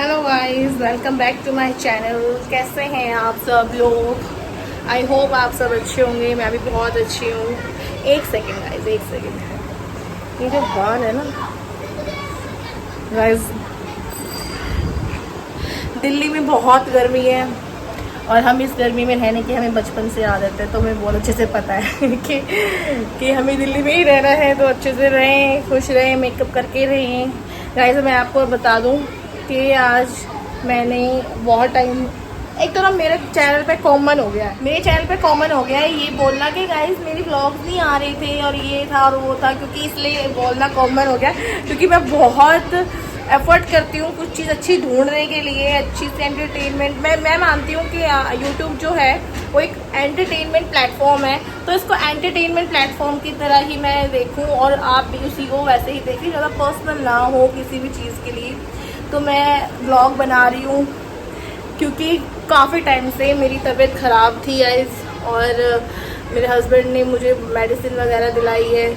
Hello guys, welcome back to my channel. कैसे हैं आप सब लोग? आई होप आप सब अच्छे होंगे। मैं भी बहुत अच्छी हूँ। एक सेकेंड गाइस, एक सेकेंड। ये जो बाल है ना गाइस, दिल्ली में बहुत गर्मी है और हम इस गर्मी में रहने की हमें बचपन से आदत है, तो हमें बहुत अच्छे से पता है कि हमें दिल्ली में ही रहना है, तो अच्छे से रहें, खुश रहें, मेकअप करके रहें। गाइस मैं आपको बता दूं कि आज मैंने बहुत टाइम, एक तो ना मेरे चैनल पे कॉमन हो गया है, मेरे चैनल पे कॉमन हो गया है ये बोलना कि गाइस मेरी व्लॉग्स नहीं आ रहे थे और ये था और वो था, क्योंकि इसलिए बोलना कॉमन हो गया क्योंकि मैं बहुत एफर्ट करती हूँ कुछ चीज़ अच्छी ढूंढने के लिए, अच्छी सी एंटरटेनमेंट। मैं मानती हूँ कि यूट्यूब जो है वो एक एंटरटेनमेंट प्लेटफॉर्म है, तो इसको एंटरटेनमेंट प्लेटफॉर्म की तरह ही मैं देखूँ और आप भी उसी को वैसे ही देखें, ज़्यादा पर्सनल ना हो किसी भी चीज़ के लिए। तो मैं व्लॉग बना रही हूँ क्योंकि काफ़ी टाइम से मेरी तबीयत ख़राब थी गाइस, और मेरे हस्बैंड ने मुझे मेडिसिन वगैरह दिलाई है,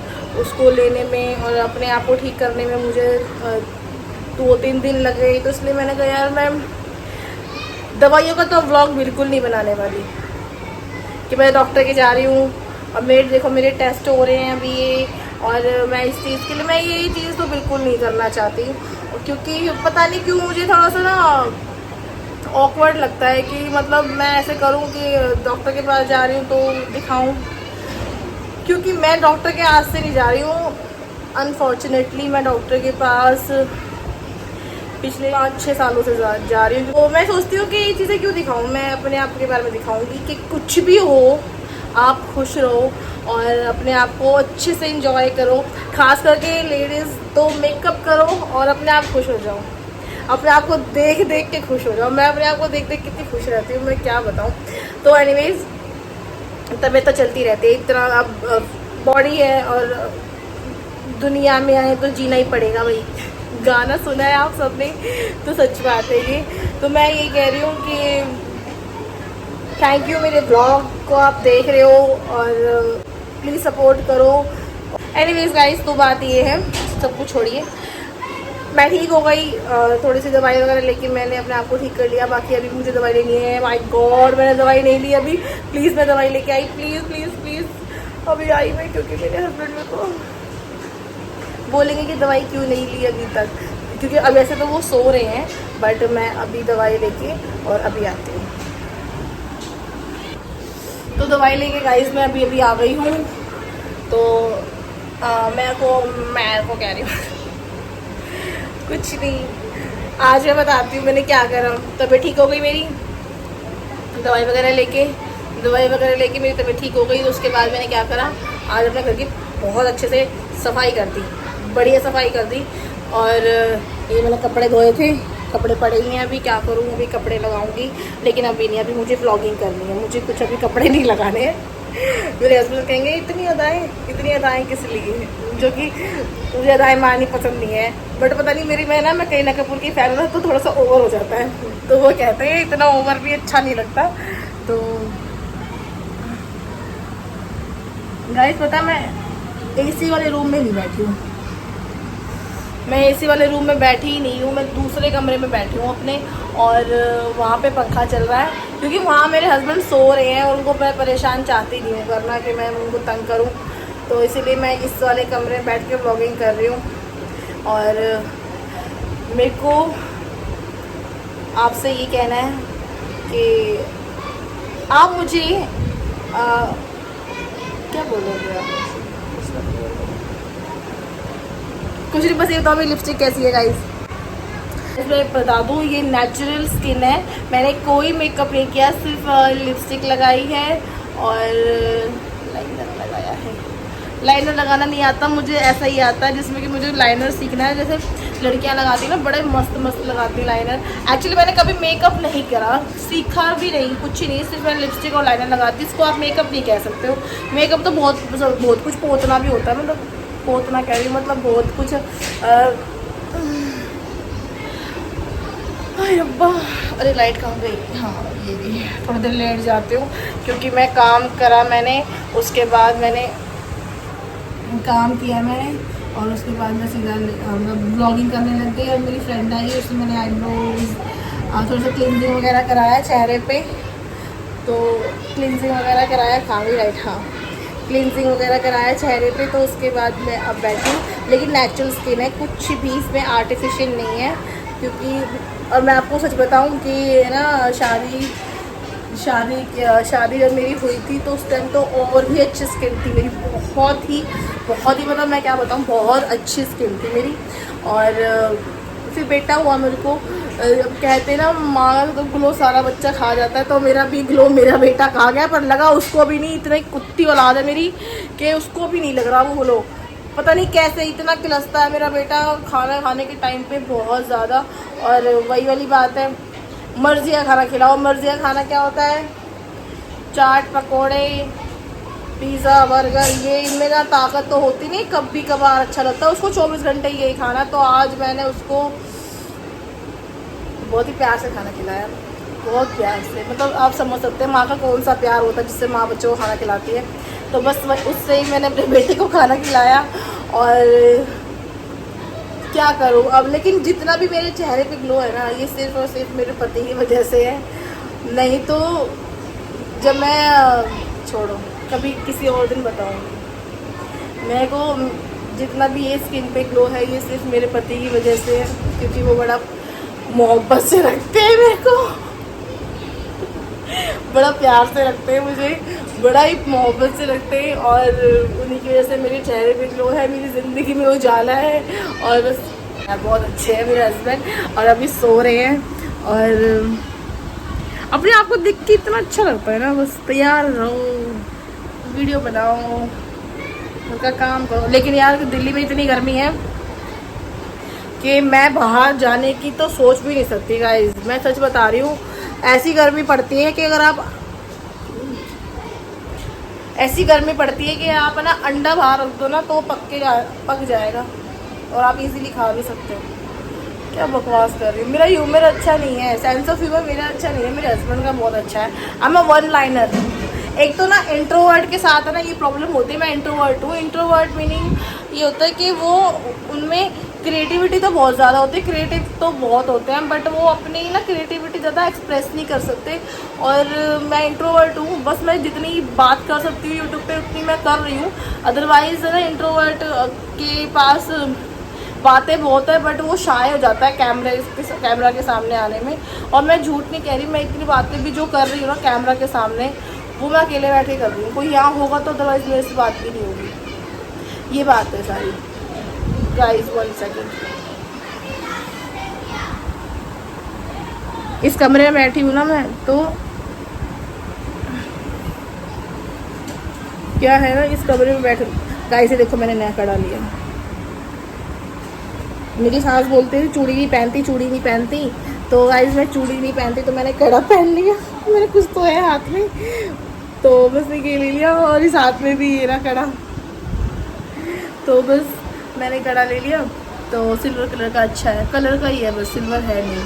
उसको लेने में और अपने आप को ठीक करने में मुझे 2-3 दिन लग गए। तो इसलिए मैंने कहा यार मैं दवाइयों का तो व्लॉग बिल्कुल नहीं बनाने वाली कि मैं डॉक्टर के जा रही हूँ और मेरे देखो मेरे टेस्ट हो रहे हैं अभी ये, और मैं इस चीज़ के लिए मैं यही चीज़ तो बिल्कुल नहीं करना चाहती, क्योंकि पता नहीं क्यों मुझे थोड़ा सा ना ऑकवर्ड लगता है कि मतलब मैं ऐसे करूं कि डॉक्टर के पास जा रही हूं तो दिखाऊं, क्योंकि मैं डॉक्टर के आज से नहीं जा रही हूँ। अनफॉर्चुनेटली मैं डॉक्टर के पास पिछले 5-6 सालों से जा रही हूँ। तो मैं सोचती हूँ कि ये चीज़ें क्यों दिखाऊं, मैं अपने आप के बारे में दिखाऊंगी कि कुछ भी हो आप खुश रहो और अपने आप को अच्छे से इंजॉय करो। खास करके लेडीज़ तो मेकअप करो और अपने आप खुश हो जाओ, अपने आप को देख देख के खुश हो जाओ। मैं अपने आप को देख देख कितनी खुश रहती हूँ, मैं क्या बताऊँ। तो एनीवेज तबीयत तो चलती रहती है, इतना अब बॉडी है और दुनिया में आए तो जीना ही पड़ेगा भाई। गाना सुना है आप सबने, तो सच बात है ये। तो मैं ये कह रही हूँ कि थैंक यू, मेरे ब्लॉग को आप देख रहे हो और प्लीज़ सपोर्ट करो। एनीवेज गाइस, तो बात ये है, सब कुछ छोड़िए, मैं ठीक हो गई। थोड़ी सी दवाई वगैरह लेके मैंने अपने आप को ठीक कर लिया। बाकी अभी मुझे दवाई लेनी है। माय गॉड, मैंने दवाई नहीं ली अभी। प्लीज़ मैं दवाई लेके आई, प्लीज़ प्लीज़ प्लीज़। अभी आई मैं, क्योंकि मेरे हस्बैंड मेरे को बोलेंगे कि दवाई क्यों नहीं ली अभी तक, क्योंकि अब ऐसे तो वो सो रहे हैं, बट मैं अभी दवाई लेके और अभी आती हूँ। तो दवाई लेके गाइस मैं अभी अभी आ गई हूँ। तो मैं को कह रही हूँ कुछ नहीं, आज मैं बताती हूँ मैंने क्या करा। तबीयत ठीक हो गई मेरी, दवाई वगैरह लेके मेरी तबीयत ठीक हो गई। तो उसके बाद मैंने क्या करा, आज अपने घर की बहुत अच्छे से सफाई कर दी, बढ़िया सफाई कर दी। और ये मैंने कपड़े धोए थे, कपड़े पड़े ही हैं, अभी क्या करूँ, अभी कपड़े लगाऊंगी, लेकिन अभी नहीं, अभी मुझे व्लॉगिंग करनी है, मुझे कुछ अभी कपड़े नहीं लगाने हैं। मेरे हस्बैंड कहेंगे इतनी अदाएँ किस लिए, जो कि मुझे अदाएँ मारनी पसंद नहीं है, बट पता नहीं मेरी मैं करीना कपूर की फैन है तो थोड़ा सा ओवर हो जाता है, तो वो कहते हैं इतना ओवर भी अच्छा नहीं लगता। तो गाइस पता, मैं एसी वाले रूम में नहीं बैठी हूँ, मैं एसी वाले रूम में बैठी ही नहीं हूँ, मैं दूसरे कमरे में बैठी हूँ अपने, और वहाँ पे पंखा चल रहा है, क्योंकि वहाँ मेरे हस्बैंड सो रहे हैं और उनको मैं परेशान चाहती नहीं हूँ करना कि मैं उनको तंग करूँ, तो इसीलिए मैं इस वाले कमरे में बैठ के व्लॉगिंग कर रही हूँ। और मेरे को आपसे ये कहना है कि आप मुझे क्या बोलोगे आप, कुछ नहीं, बस ये बताओ मेरी लिपस्टिक कैसी है गाइस। मैं बता दूँ ये नेचुरल स्किन है, मैंने कोई मेकअप नहीं किया, सिर्फ लिपस्टिक लगाई है और लाइनर लगाया है। लाइनर लगाना नहीं आता मुझे, ऐसा ही आता है जिसमें कि मुझे लाइनर सीखना है, जैसे लड़कियां लगाती हैं ना, बड़े मस्त मस्त लगाती हैं लाइनर। एक्चुअली मैंने कभी मेकअप नहीं करा, सीखा भी नहीं, कुछ ही नहीं, सिर्फ मैं लिपस्टिक और लाइनर लगाती। इसको आप मेकअप नहीं कह सकते हो, मेकअप तो बहुत कुछ पोतना भी होता है, मतलब पोतना कह रही हूँ, मतलब बहुत कुछ अब्बा, अरे लाइट कहाँ गई, हाँ ये भी, थोड़ी देर लेट जाती हूँ क्योंकि मैं काम करा मैंने, उसके बाद मैंने काम किया मैंने, और उसके बाद मैं सीधा ब्लॉगिंग करने लग गई। और मेरी फ्रेंड आई, उसने मैंने आईब्रोज थोड़ा सा क्लिनजिंग वगैरह कराया चेहरे पे। तो क्लिनजिंग वगैरह कराया, खा भी राइट, हाँ क्लिनजिंग वगैरह कराया चेहरे पे। तो उसके बाद मैं अब बैठी हूँ, लेकिन नेचुरल स्किन है, कुछ भी इसमें आर्टिफिशियल नहीं है। क्योंकि और मैं आपको सच बताऊँ कि ना शादी जब मेरी हुई थी तो उस टाइम तो और भी अच्छी स्किन थी मेरी, बहुत ही मतलब मैं क्या बताऊँ, बहुत अच्छी स्किन थी मेरी। और फिर बेटा हुआ मेरे को, कहते ना माँ का तो ग्लो सारा बच्चा खा जाता है, तो मेरा भी ग्लो मेरा बेटा खा गया। पर लगा उसको भी नहीं, इतनी कुत्ती औलाद है मेरी कि उसको भी नहीं लग रहा वो ग्लो। पता नहीं कैसे इतना खिलस्ता है मेरा बेटा खाना खाने के टाइम पे, बहुत ज़्यादा। और वही वाली बात है, मर्जी का खाना खिलाओ। मर्जी का खाना क्या होता है? चाट पकोड़े, पिज़्ज़ा, बर्गर, ये इनमें ना ताकत तो होती नहीं, कभी कभार अच्छा लगता है उसको 24 घंटे यही खाना। तो आज मैंने उसको बहुत ही प्यार से खाना खिलाया, बहुत प्यार से, मतलब आप समझ सकते हैं माँ का कौन सा प्यार होता है जिससे माँ बच्चों को खाना खिलाती है। तो बस उससे ही मैंने अपने बेटे को खाना खिलाया। और क्या करूँ अब, लेकिन जितना भी मेरे चेहरे पे ग्लो है ना, ये सिर्फ और सिर्फ मेरे पति की वजह से है। नहीं तो जब मैं छोड़ो, कभी किसी और दिन बताऊँगी। मेरे को जितना भी ये स्किन पे ग्लो है, ये सिर्फ मेरे पति की वजह से है, क्योंकि वो बड़ा मोहब्बत से रखते हैं मेरे को, बड़ा प्यार से रखते हैं मुझे, बड़ा ही मोहब्बत से रखते हैं। और उन्हीं की वजह से मेरे चेहरे पे ग्लो है, मेरी ज़िंदगी में उजाला है। और बस बहुत अच्छे हैं मेरे हस्बैंड, और अभी सो रहे हैं। और अपने आप को देख के इतना अच्छा लगता है ना, बस तैयार रहो, वीडियो बनाओ, उनका काम करो। लेकिन यार दिल्ली में इतनी गर्मी है कि मैं बाहर जाने की तो सोच भी नहीं सकती गाइस, मैं सच बता रही हूँ। ऐसी गर्मी पड़ती है कि अगर आप ना अंडा बाहर रख दो ना तो पक जाएगा, और आप इजीली खा भी सकते हो। क्या बकवास कर रही हूँ, मेरा ह्यूमर अच्छा नहीं है, सेंस ऑफ ह्यूमर मेरा अच्छा नहीं है, मेरे हस्बैंड का बहुत अच्छा है। I am a one liner. एक तो ना इंट्रोवर्ट के साथ है ना ये प्रॉब्लम होती है, मैं इंट्रोवर्ट हूँ। इंट्रोवर्ट मीनिंग ये होता है कि वो उनमें क्रिएटिविटी तो बहुत ज़्यादा होती है, क्रिएटिव तो बहुत होते हैं, बट वो अपनी ना क्रिएटिविटी ज़्यादा एक्सप्रेस नहीं कर सकते। और मैं इंट्रोवर्ट हूँ, बस मैं जितनी बात कर सकती हूँ यूट्यूब पे उतनी मैं कर रही हूँ। अदरवाइज ना इंट्रोवर्ट के पास बातें बहुत है, बट वो शाय हो जाता है कैमरा के सामने आने में। और मैं झूठ नहीं कह रही, मैं इतनी बातें भी जो कर रही हूँ ना कैमरा के सामने, वो मैं अकेले बैठे कर रही हूँ। कोई यहाँ होगा तो अदरवाइज मेरे से बात भी नहीं होगी। ये बात है सारी। गाइस 1 सेकेंड, इस कमरे में बैठी हूँ ना मैं, तो क्या है ना, इस कमरे में बैठ, गाइस ये देखो मैंने नया कड़ा लिया। मेरी सास बोलती थी चूड़ी नहीं पहनती, तो गाइस मैं चूड़ी नहीं पहनती तो मैंने कड़ा पहन लिया। मेरे कुछ तो है हाथ में, तो बस ये ले लिया। और इस हाथ में भी ये ना कड़ा, तो बस मैंने कड़ा ले लिया। तो सिल्वर कलर का अच्छा है, कलर का ही है बस, सिल्वर है नहीं,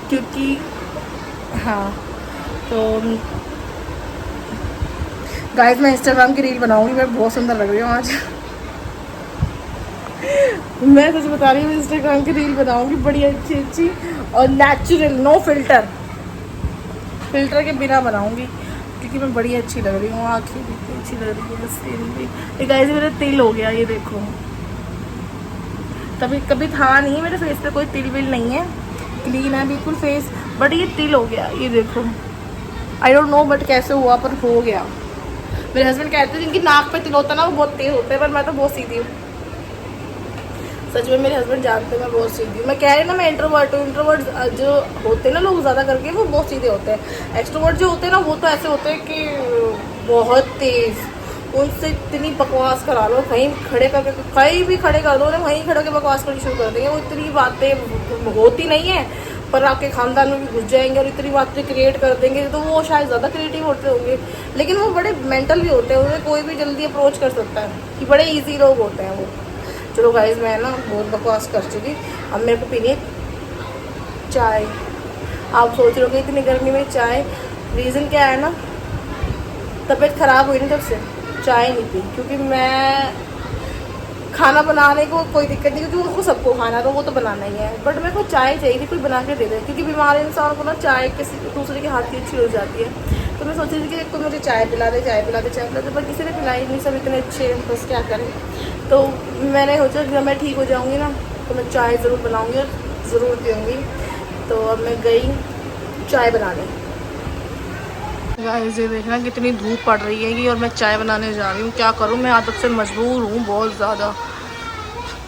क्योंकि हाँ। तो गाइस मैं इंस्टाग्राम की रील बनाऊंगी, मैं बहुत सुंदर लग रही हूँ आज। मैं सच बता रही हूँ, इंस्टाग्राम की रील बनाऊंगी बड़ी अच्छी और नेचुरल, नो फिल्टर के बिना बनाऊंगी, क्योंकि मैं बड़ी अच्छी लग रही हूँ। आँखें भी अच्छी लग रही है, स्किन भी। ये गाइस मेरा तिल हो गया, ये देखो। कभी था नहीं मेरे फेस पे कोई तिल विल नहीं है, क्लीन है बिल्कुल फेस, बट ये तिल हो गया, ये देखो। आई डोंट नो बट कैसे हुआ, पर हो गया। मेरे हस्बैंड कहते हैं जिनकी नाक पे तिल होता है ना वो बहुत तेज होते हैं, पर मैं तो बहुत सीधी हूँ। सच में मेरे हस्बैंड जानते हैं मैं बहुत सीधी हूँ। मैं कह रही ना मैं इंट्रोवर्ट हूँ। इंट्रोवर्ट जो होते हैं ना लोग ज़्यादा करके, वो बहुत सीधे होते हैं। एक्सट्रोवर्ट जो होते हैं ना वो तो ऐसे होते हैं कि बहुत तेज़, उनसे इतनी बकवास करा लो, कहीं खड़े करके, कहीं भी खड़े कर दो ना, वहीं खड़े होकर बकवास करनी शुरू कर देंगे। वो इतनी बातें होती नहीं है, पर आपके खानदान में भी घुस जाएंगे और इतनी बातें क्रिएट कर देंगे। तो वो शायद ज़्यादा क्रिएटिव होते होंगे, लेकिन वो बड़े मेंटल भी होते हैं, उन्हें कोई भी जल्दी अप्रोच कर सकता है, कि बड़े ईजी लोग होते हैं वो। चलो गाइस मैं ना बहुत बकवास कर चुकी, अब मेरे को पीनी है चाय। आप सोच रहे हो कि इतनी गर्मी में चाय, रीज़न क्या है ना, तबीयत ख़राब हुई ना, तब से चाय नहीं पी, क्योंकि मैं खाना बनाने को कोई दिक्कत नहीं, क्योंकि उसको सबको खाना तो वो तो बनाना ही है, बट मेरे को चाय चाहिए थी, कोई बना के दे दे, क्योंकि बीमार इंसान को ना चाय किसी दूसरे के हाथ की अच्छी हो जाती है। तो मैं सोच रही थी कि कोई मुझे चाय पिला दे, चाय पिला दे, चाय पिला दे, पर किसी ने पिलाई नहीं, सब इतने अच्छे हैं, बस क्या करें। तो मैंने सोचा जब मैं ठीक हो जाऊँगी ना तो मैं चाय ज़रूर बनाऊँगी और ज़रूर पीऊँगी। तो अब मैं गई चाय बनाने। गाइस ये देखना कितनी धूप पड़ रही है और मैं चाय बनाने जा रही हूँ। क्या करूँ, मैं आदत से मजबूर हूँ बहुत ज़्यादा।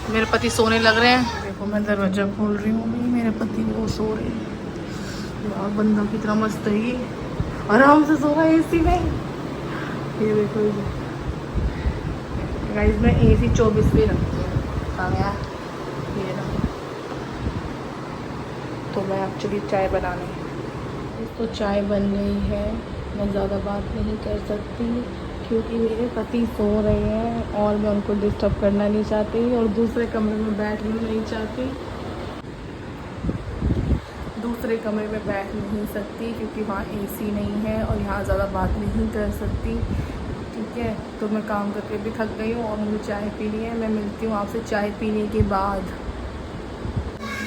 मेरे पति सोने लग रहे हैं, देखो मैं दरवाज़ा खोल रही हूँ, मेरे पति वो सो रहे हैं। यार बंदा कितना मस्त है, ये आराम से सो रहा है एसी में। ये देखो गाइस मैं एसी 24 पे रखती हूँ। हाँ यार ये ना, तो मैं एक्चुअली चाय बनाने, तो चाय बन गई है। मैं ज़्यादा बात नहीं कर सकती क्योंकि मेरे पति सो रहे हैं और मैं उनको डिस्टर्ब करना नहीं चाहती और दूसरे कमरे में बैठना नहीं चाहती। दूसरे कमरे में बैठ नहीं सकती क्योंकि वहाँ एसी नहीं है और यहाँ ज़्यादा बात नहीं कर सकती। ठीक है, तो मैं काम करके भी थक गई हूँ और मुझे चाय पीनी है। मैं मिलती हूँ आपसे चाय पीने के बाद।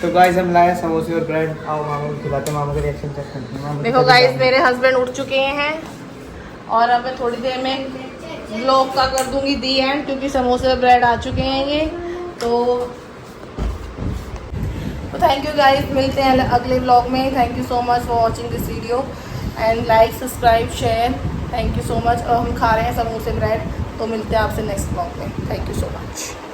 तो गाइस हम लाए समोसे और ब्रेड, आओ मामा को खिलाते, मामा का रिएक्शन चेक करते हैं। देखो गाइस मेरे हस्बैंड उठ चुके हैं और अब मैं थोड़ी देर में व्लॉग का कर दूंगी दी एंड, क्योंकि समोसे और ब्रेड आ चुके हैं ये। तो थैंक यू गाइस, मिलते हैं अगले व्लॉग में। Thank you so much for watching this video and like subscribe share. Thank you so much. और हम खा रहे हैं समोसे ब्रेड, तो मिलते हैं आपसे नेक्स्ट व्लॉग में। Thank you so much.